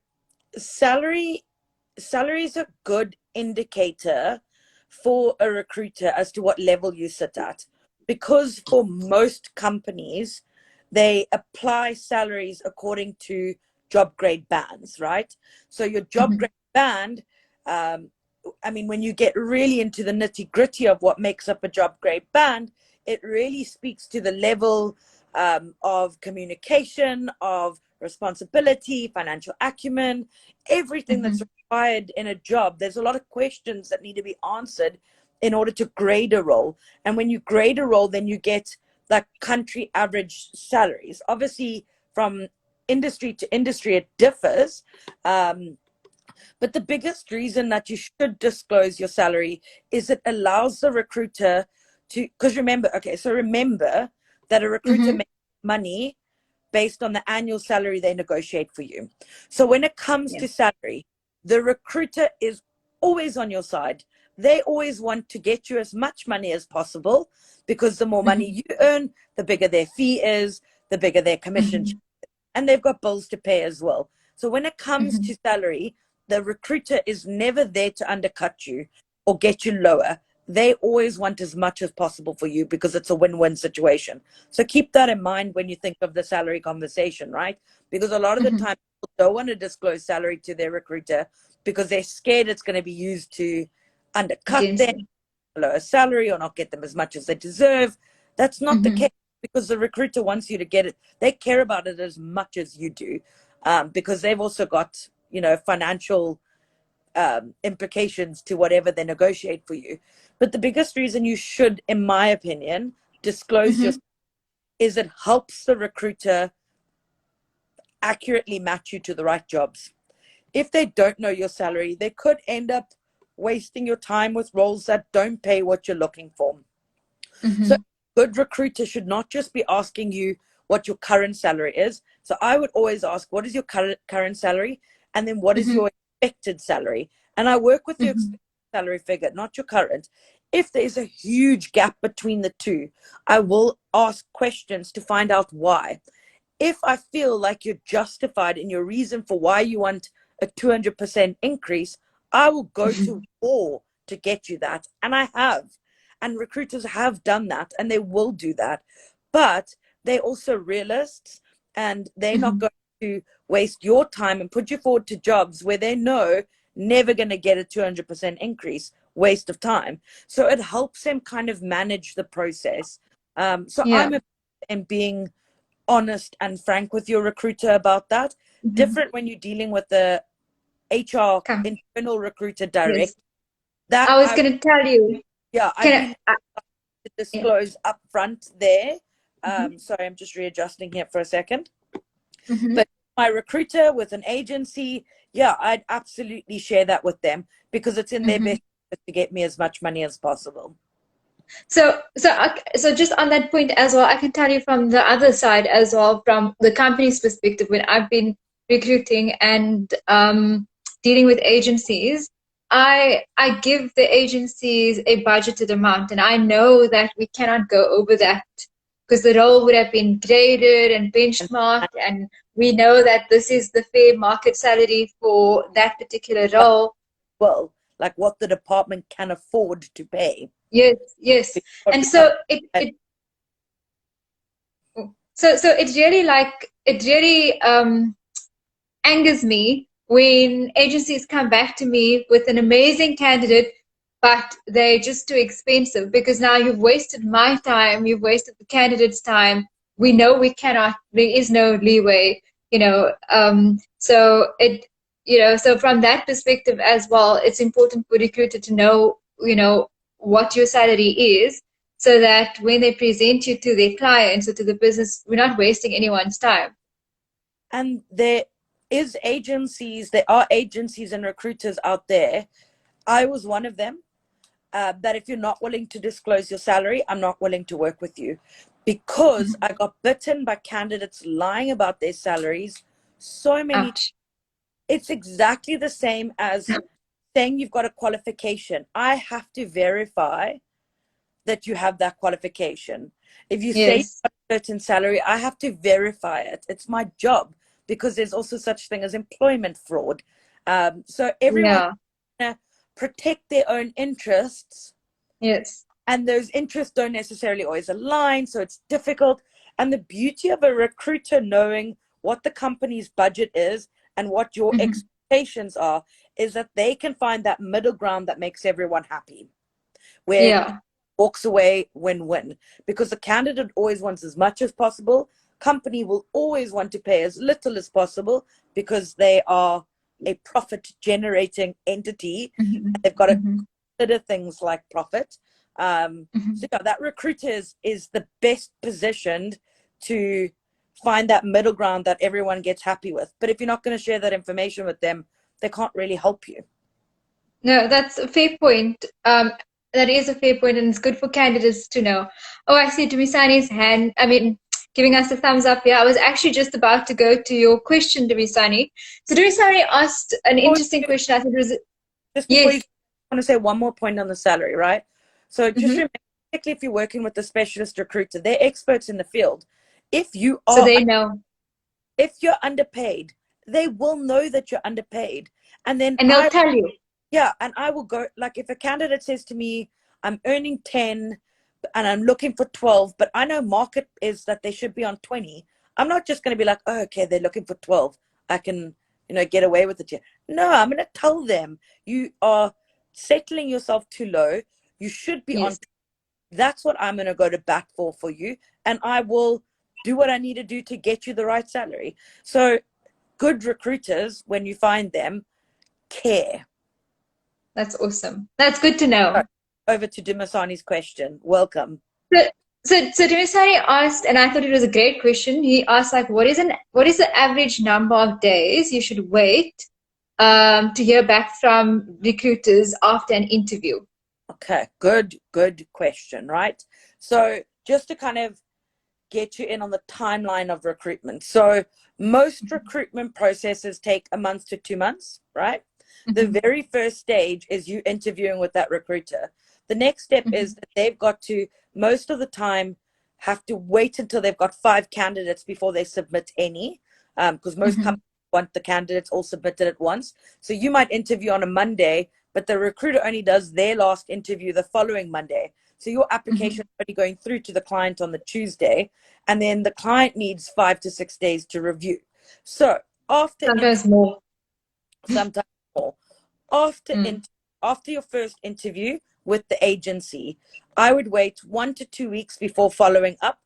salary is a good indicator for a recruiter as to what level you sit at, because for most companies they apply salaries according to job grade bands, right? So your job grade band, I mean, when you get really into the nitty gritty of what makes up a job grade band, it really speaks to the level of communication, of responsibility, financial acumen, everything that's required in a job. There's a lot of questions that need to be answered in order to grade a role. And when you grade a role, then you get like country average salaries. Obviously, from industry to industry, it differs. But the biggest reason that you should disclose your salary is it allows the recruiter to, because remember that a recruiter Mm-hmm. makes money based on the annual salary they negotiate for you. So when it comes Yeah. to salary, the recruiter is always on your side. They always want to get you as much money as possible, because the more money you earn, the bigger their fee is, the bigger their commission, Mm-hmm. and they've got bills to pay as well. So when it comes Mm-hmm. to salary, the recruiter is never there to undercut you or get you lower. They always want as much as possible for you, because it's a win-win situation. So keep that in mind when you think of the salary conversation, right? Because a lot of the Mm-hmm. time people don't want to disclose salary to their recruiter because they're scared it's going to be used to undercut Against them, them. lower salary, or not get them as much as they deserve. That's not the Mm-hmm. case, because the recruiter wants you to get it. They care about it as much as you do, because they've also got, financial implications to whatever they negotiate for you. But the biggest reason you should, in my opinion, disclose your Mm-hmm. is it helps the recruiter accurately match you to the right jobs. If they don't know your salary, they could end up wasting your time with roles that don't pay what you're looking for. So, Mm-hmm. a good recruiter should not just be asking you what your current salary is. So, I would always ask, what is your current salary? And then, what is Mm-hmm. your expected salary? And I work with your Mm-hmm. expected salary figure, not your current. If there's a huge gap between the two, I will ask questions to find out why. If I feel like you're justified in your reason for why you want a 200% increase, I will go to war to get you that. And I have. And recruiters have done that, and they will do that. But they're also realists, and they're not Mm-hmm. going to waste your time and put you forward to jobs where they know never going to get a 200% increase, waste of time. So it helps them kind of manage the process. So Yeah. I'm being honest and frank with your recruiter about that. Mm-hmm. Different when you're dealing with the HR Okay. internal recruiter Yes. direct. That I was going to tell you. I'd Can be I, to yeah. disclose up front there. Mm-hmm. Sorry, I'm just readjusting here for a second. Mm-hmm. But my recruiter with an agency, yeah, I'd absolutely share that with them because it's in their Mm-hmm. best interest to get me as much money as possible. So just on that point as well, I can tell you from the other side as well, from the company's perspective, when I've been recruiting and dealing with agencies, I give the agencies a budgeted amount, and I know that we cannot go over that because the role would have been graded and benchmarked, and we know that this is the fair market salary for that particular role. Well, like what the department can afford to pay. Yes, yes. And so it really angers me when agencies come back to me with an amazing candidate, but they're just too expensive because now you've wasted my time, you've wasted the candidate's time. We know we cannot, there is no leeway, so from that perspective as well, it's important for recruiter to know, what your salary is, so that when they present you to their clients or to the business, we're not wasting anyone's time. And there are agencies and recruiters out there. I was one of them. That if you're not willing to disclose your salary, I'm not willing to work with you, because I got bitten by candidates lying about their salaries so many times. Ouch. It's exactly the same as saying you've got a qualification. I have to verify that you have that qualification. If you say Yes. you've got a certain salary, I have to verify it. It's my job, because there's also such thing as employment fraud. So everyone Yeah. protect their own interests, Yes. and those interests don't necessarily always align, so it's difficult. And the beauty of a recruiter knowing what the company's budget is and what your Mm-hmm. expectations are is that they can find that middle ground that makes everyone happy, where Yeah. walks away win-win, because the candidate always wants as much as possible. Company will always want to pay as little as possible because they are a profit generating entity. Mm-hmm. They've got to Mm-hmm. consider things like profit. Mm-hmm. So yeah, that recruiter is the best positioned to find that middle ground that everyone gets happy with. But if you're not going to share that information with them, they can't really help you. No, that's a fair point. That is a fair point, and it's good for candidates to know. Oh, I see Dumisani's hand. I mean, giving us a thumbs up here. I was actually just about to go to your question, Dumisani. So Dumisani asked an interesting question. I think it was Just before you, yes. I want to say one more point on the salary, right? So just Mm-hmm. remember, particularly if you're working with a specialist recruiter, they're experts in the field. If you So are, they know, if you're underpaid, they will know that you're underpaid. And then and they'll tell you. and I will go, like if a candidate says to me, I'm earning 10 and I'm looking for 12, but I know market is that they should be on 20. I'm not just going to be like, oh, okay, they're looking for 12. I can, get away with it here. No, I'm going to tell them you are settling yourself too low. You should be on. Yes. That's what I'm going to go to bat for you. And I will do what I need to do to get you the right salary. So good recruiters, when you find them, care. That's awesome. That's good to know. Over to Dimasani's question. Welcome. So, so Dumisani asked, and I thought it was a great question. He asked, like, what is the average number of days you should wait to hear back from recruiters after an interview? Okay, good question, right? So just to kind of get you in on the timeline of recruitment. So most recruitment processes take a month to 2 months, right? The Mm-hmm. very first stage is you interviewing with that recruiter. The next step Mm-hmm. is that they've got to, most of the time, have to wait until they've got 5 candidates before they submit any, because most Mm-hmm. companies want the candidates all submitted at once. So you might interview on a Monday, but the recruiter only does their last interview the following Monday. So your Mm-hmm. application is only going through to the client on the Tuesday, and then the client needs 5 to 6 days to review. So after Sometimes more. sometimes more. After Mm. after your first interview with the agency, I would wait 1 to 2 weeks before following up.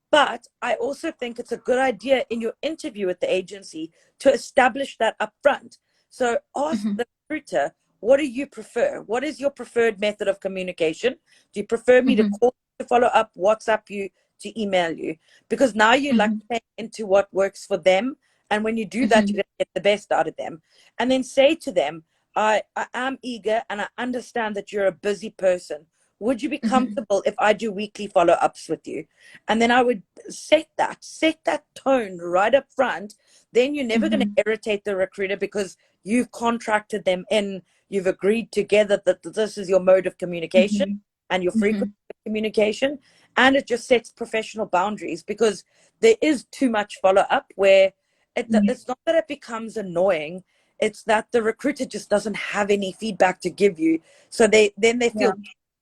But I also think it's a good idea in your interview with the agency to establish that upfront. So ask Mm-hmm. the recruiter, what do you prefer? What is your preferred method of communication? Do you prefer me to Mm-hmm. call, to follow up, WhatsApp you, to email you? Because now you're like Mm-hmm. playing into what works for them. And when you do that, Mm-hmm. you're going to get the best out of them. And then say to them, I am eager and I understand that you're a busy person. Would you be Mm-hmm. comfortable if I do weekly follow-ups with you? And then I would set that tone right up front. Then you're never going Mm-hmm. to irritate the recruiter because you've contracted them in, you've agreed together that this is your mode of communication and your Mm-hmm. frequency of communication. And it just sets professional boundaries, because there is too much follow-up where Mm-hmm. it's not that it becomes annoying, it's that the recruiter just doesn't have any feedback to give you. So they Yeah. feel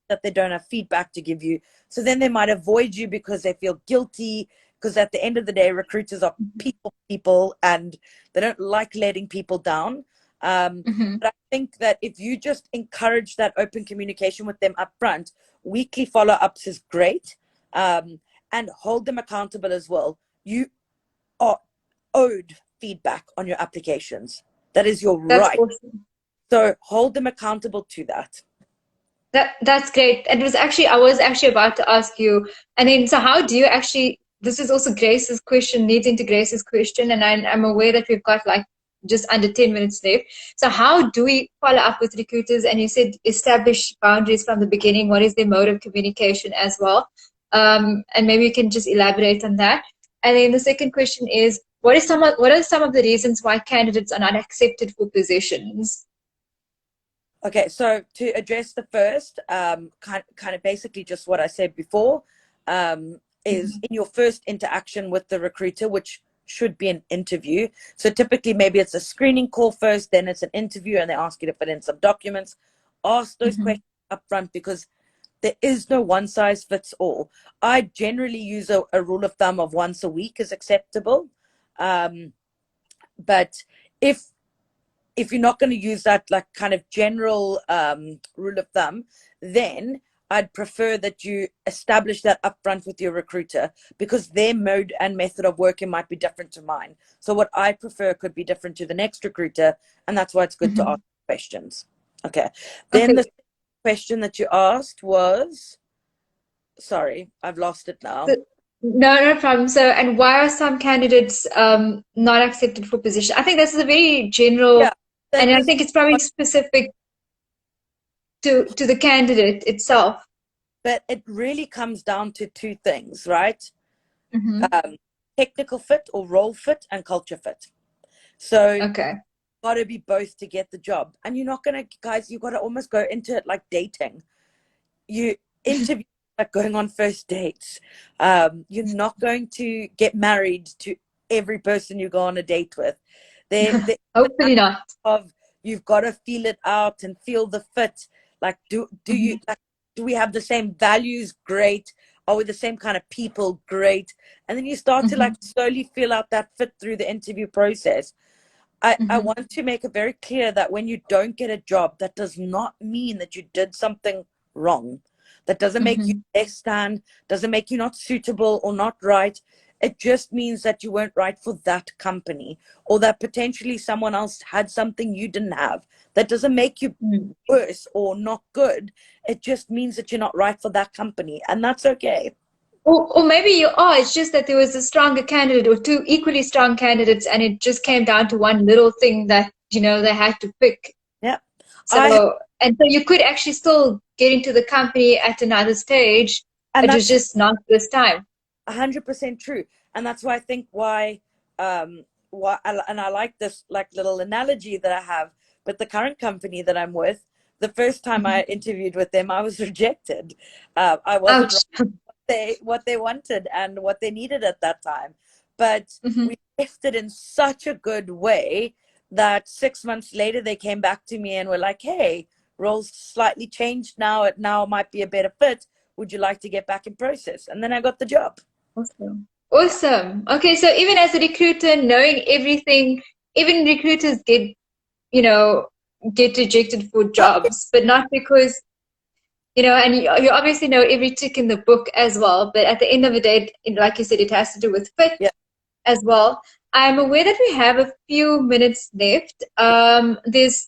that they don't have feedback to give you. So then they might avoid you because they feel guilty. Because at the end of the day, recruiters are people and they don't like letting people down. Mm-hmm. But I think that if you just encourage that open communication with them up front, weekly follow-ups is great. And hold them accountable as well. You are owed feedback on your applications. That is your That's right. awesome. So hold them accountable to that. That's great. I was actually about to ask you, and then so how do you actually, this is also Grace's question, leads into Grace's question, and I'm aware that we've got like just under 10 minutes left. So how do we follow up with recruiters? And you said establish boundaries from the beginning. What is their mode of communication as well? And maybe you can just elaborate on that. And then the second question is, what are some of the reasons why candidates are not accepted for positions? Okay, so to address the first, kind of basically just what I said before, is in your first interaction with the recruiter, which should be an interview. So typically, maybe it's a screening call first, then it's an interview, and they ask you to fill in some documents. Ask those Mm-hmm. questions up front, because there is no one size fits all. I generally use a rule of thumb of once a week is acceptable. But if you're not going to use that like kind of general rule of thumb, then I'd prefer that you establish that upfront with your recruiter, because their mode and method of working might be different to mine. So what I prefer could be different to the next recruiter, and that's why it's good to Mm-hmm. ask questions. Okay. Then Okay. the question that you asked was, sorry, I've lost it now. So, no problem. So, and why are some candidates not accepted for position? I think this is a very Yeah. general, and I There's think it's probably specific to the candidate itself. But it really comes down to two things, right? Mm-hmm. Um, Technical fit or role fit and culture fit. So Okay. got to be both to get the job. And you're not going to, guys, you got to almost go into it like dating. You interview like going on first dates. You're not going to get married to every person you go on a date with. There Hopefully not. of you've got to feel it out and feel the fit. Like, do you Mm-hmm. like, do we have the same values? Great. Are we the same kind of people? Great. And then you start to Mm-hmm. like slowly feel out that fit through the interview process. I Mm-hmm. want to make it very clear that when you don't get a job, that does not mean that you did something wrong. That doesn't make you Mm-hmm. less than, doesn't make you not suitable or not right. It just means that you weren't right for that company, or that potentially someone else had something you didn't have. That doesn't make you Mm-hmm. worse or not good. It just means that you're not right for that company, and that's okay. Or maybe you are. It's just that there was a stronger candidate or two equally strong candidates, and it just came down to one little thing that, they had to pick. Yeah. I So, and so you could actually still get into the company at another stage. and It was that's just not this time. 100% true. And that's why I think and I like this like little analogy that I have. But the current company that I'm with, the first time I Mhm. interviewed with them, I was rejected. I wasn't Ouch. right what they wanted and what they needed at that time. But Mhm. we left it in such a good way that 6 months later they came back to me and were like, "Hey, roles slightly changed now. It now might be a better fit. Would you like to get back in process?" And then I got the job. Awesome. Yeah. Awesome. Okay, so even as a recruiter, knowing everything, even recruiters get, you know, get rejected for jobs, but not because, and you obviously know every tick in the book as well. But at the end of the day, like you said, it has to do with fit as well. I'm aware that we have a few minutes left. There's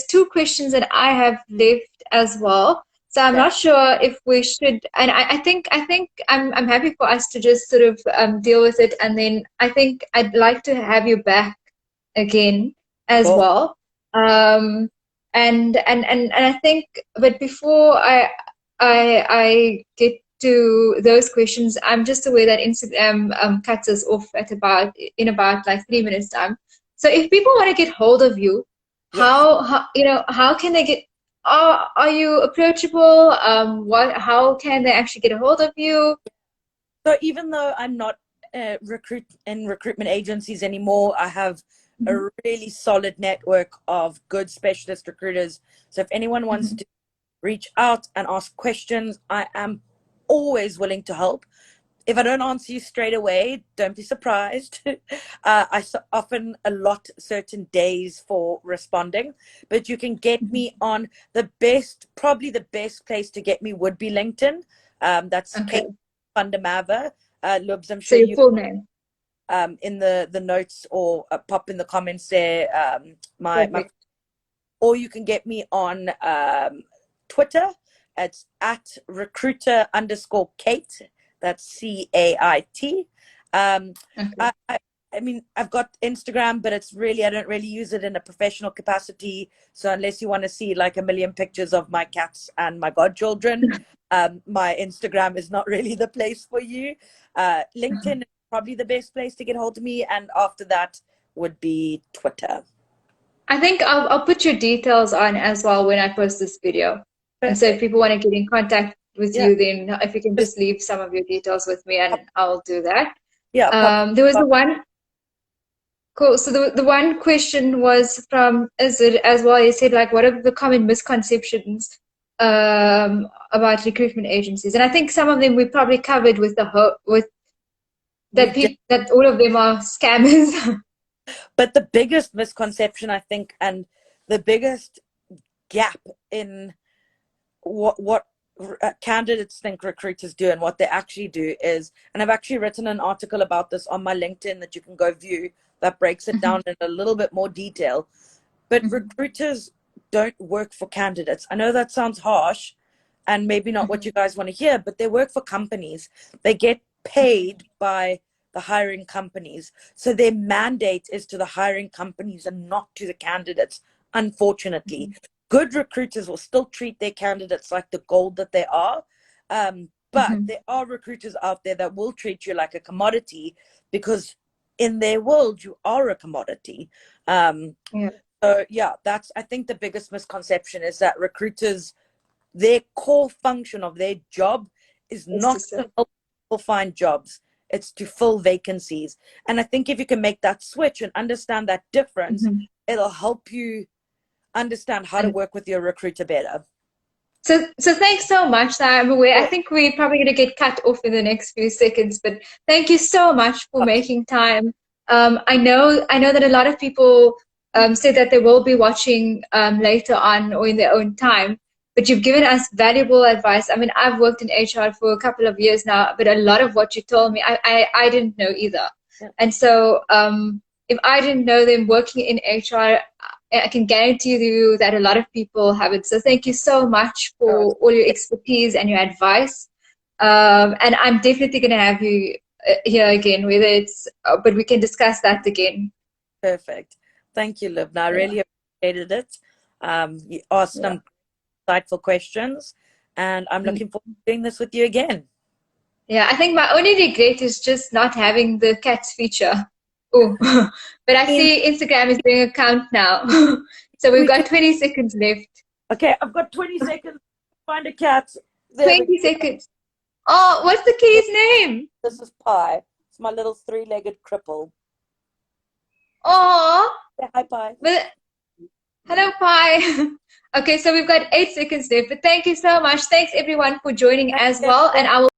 two questions that I have left as well. So I'm not sure if we should, and I think I'm happy for us to just sort of deal with it, and then I think I'd like to have you back again as well. And I think, but before I get to those questions, I'm just aware that Instagram cuts us off at about like 3 minutes time. So if people want to get hold of you, how can they get? Are you approachable? How can they actually get a hold of you? So even though I'm not in recruitment agencies anymore, I have a really solid network of good specialist recruiters. So if anyone wants to reach out and ask questions, I am always willing to help. If I don't answer you straight away, don't be surprised. I often allot certain days for responding, but you can get me on probably the best place to get me would be LinkedIn. That's Kate Fundamava. Lubs, I'm sure your full name. In the notes or pop in the comments there. Or you can get me on Twitter. It's at recruiter_Kate. That's CAIT. I mean, I've got Instagram, but I don't really use it in a professional capacity. So unless you want to see like a million pictures of my cats and my godchildren, my Instagram is not really the place for you. LinkedIn is probably the best place to get hold of me. And after that would be Twitter. I think I'll put your details on as well when I post this video. Perfect. And so if people want to get in contact with you, then if you can just leave some of your details with me, and I'll do that. There was the one. Cool. So the one question was from Izzard as well. He said, like, what are the common misconceptions about recruitment agencies? And I think some of them we probably covered with that all of them are scammers. But the biggest misconception, I think, and the biggest gap in what candidates think recruiters do and what they actually do is, and I've actually written an article about this on my LinkedIn that you can go view, that breaks it down in a little bit more detail. But recruiters don't work for candidates. I know that sounds harsh and maybe not what you guys want to hear, but they work for companies. They get paid by the hiring companies. So their mandate is to the hiring companies and not to the candidates, unfortunately. Good recruiters will still treat their candidates like the gold that they are. But there are recruiters out there that will treat you like a commodity, because in their world, you are a commodity. So that's, I think, the biggest misconception is that recruiters, their core function of their job is not to help people find jobs. It's to fill vacancies. And I think if you can make that switch and understand that difference, it'll help you understand how to work with your recruiter better. So thanks so much. I'm aware. I think we're probably going to get cut off in the next few seconds, but thank you so much for making time. I know that a lot of people said that they will be watching later on or in their own time, but you've given us valuable advice. I mean, I've worked in HR for a couple of years now, but a lot of what you told me, I didn't know either. And so if I didn't know them working in HR, I can guarantee you that a lot of people haven't. So thank you so much for all your expertise and your advice. And I'm definitely going to have you here again, whether it's, but we can discuss that again. Perfect. Thank you, Livna. I really appreciated it. You asked some insightful questions, and I'm looking forward to doing this with you again. Yeah, I think my only regret is just not having the cats feature. Oh, but I see Instagram is doing a count now. So we've got 20 seconds left. Okay, I've got 20 seconds to find a cat. There 20 seconds. Oh, what's the kitty's name? This is Pi. It's my little three-legged cripple. Oh. Say hi, Pi. Hello, Pi. Okay, so we've got 8 seconds left. But thank you so much. Thanks, everyone, for joining as well. And I will